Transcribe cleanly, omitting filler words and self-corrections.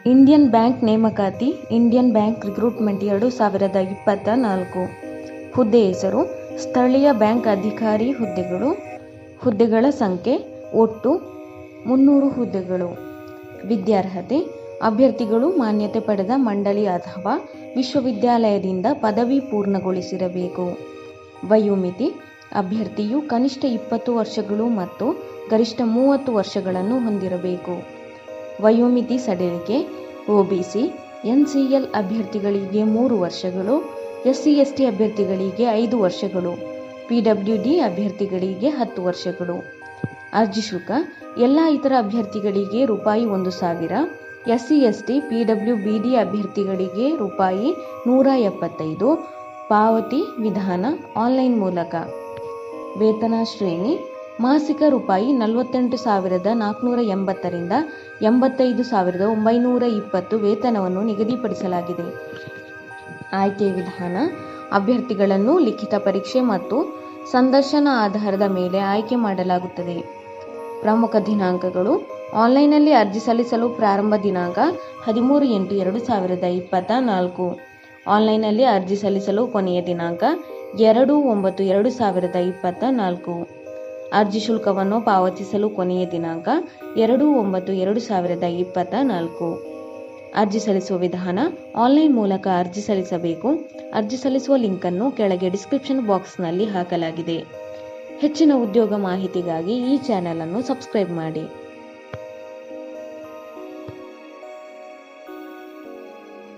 Indian bank ನೇಮಕಾತಿ. Indian bank recruitment 2024. ಹುದ್ದೆ ಹೆಸರು ಸ್ಥಳೀಯ ಬ್ಯಾಂಕ್ ಅಧಿಕಾರಿ ಹುದ್ದೆಗಳು. ಹುದ್ದೆಗಳ ಸಂಖ್ಯೆ ಒಟ್ಟು 300 ಹುದ್ದೆಗಳು. ವಿದ್ಯಾರ್ಹತೆ ಅಭ್ಯರ್ಥಿಗಳು ಮಾನ್ಯತೆ ಪಡೆದ ಮಂಡಳಿ ಅಥವಾ ವಿಶ್ವವಿದ್ಯಾಲಯದಿಂದ ಪದವಿ ಪೂರ್ಣಗೊಳಿಸಿರಬೇಕು. ವಯೋಮಿತಿ ಅಭ್ಯರ್ಥಿಯು ಕನಿಷ್ಠ 20 ವರ್ಷಗಳು ಮತ್ತು ಗರಿಷ್ಠ 30 ವರ್ಷಗಳನ್ನು ಹೊಂದಿರಬೇಕು. ವಯೋಮಿತಿ ಸಡಿಲಿಕೆ ಒಬಿಸಿ, ಎನ್ಸಿಎಲ್ ಅಭ್ಯರ್ಥಿಗಳಿಗೆ 3 ವರ್ಷಗಳು, SC/ST ಅಭ್ಯರ್ಥಿಗಳಿಗೆ 5 ವರ್ಷಗಳು, PWD ಅಭ್ಯರ್ಥಿಗಳಿಗೆ 10 ವರ್ಷಗಳು. ಅರ್ಜಿ ಶುಲ್ಕ ಎಲ್ಲ ಇತರ ಅಭ್ಯರ್ಥಿಗಳಿಗೆ ₹1,000, SC/ST PWBD ಅಭ್ಯರ್ಥಿಗಳಿಗೆ ₹175. ಪಾವತಿ ವಿಧಾನ ಆನ್ಲೈನ್ ಮೂಲಕ. ವೇತನ ಶ್ರೇಣಿ ಮಾಸಿಕ ₹48,480 ರಿಂದ 85,920 ವೇತನವನ್ನು ನಿಗದಿಪಡಿಸಲಾಗಿದೆ. ಆಯ್ಕೆ ವಿಧಾನ ಅಭ್ಯರ್ಥಿಗಳನ್ನು ಲಿಖಿತ ಪರೀಕ್ಷೆ ಮತ್ತು ಸಂದರ್ಶನ ಆಧಾರದ ಮೇಲೆ ಆಯ್ಕೆ ಮಾಡಲಾಗುತ್ತದೆ. ಪ್ರಮುಖ ದಿನಾಂಕಗಳು ಆನ್ಲೈನ್ನಲ್ಲಿ ಅರ್ಜಿ ಸಲ್ಲಿಸಲು ಪ್ರಾರಂಭ ದಿನಾಂಕ 13/8/2024. ಆನ್ಲೈನ್ನಲ್ಲಿ ಅರ್ಜಿ ಸಲ್ಲಿಸಲು ಕೊನೆಯ ದಿನಾಂಕ 2/9/2024. ಅರ್ಜಿ ಶುಲ್ಕವನ್ನು ಪಾವತಿಸಲು ಕೊನೆಯ ದಿನಾಂಕ 2/9/2024. ಅರ್ಜಿ ಸಲ್ಲಿಸುವ ವಿಧಾನ ಆನ್ಲೈನ್ ಮೂಲಕ ಅರ್ಜಿ ಸಲ್ಲಿಸಬೇಕು. ಅರ್ಜಿ ಸಲ್ಲಿಸುವ ಲಿಂಕನ್ನು ಕೆಳಗೆ ಡಿಸ್ಕ್ರಿಪ್ಷನ್ ಬಾಕ್ಸ್ನಲ್ಲಿ ಹಾಕಲಾಗಿದೆ. ಹೆಚ್ಚಿನ ಉದ್ಯೋಗ ಮಾಹಿತಿಗಾಗಿ ಈ ಚಾನೆಲ್ ಅನ್ನು ಸಬ್ಸ್ಕ್ರೈಬ್ ಮಾಡಿ.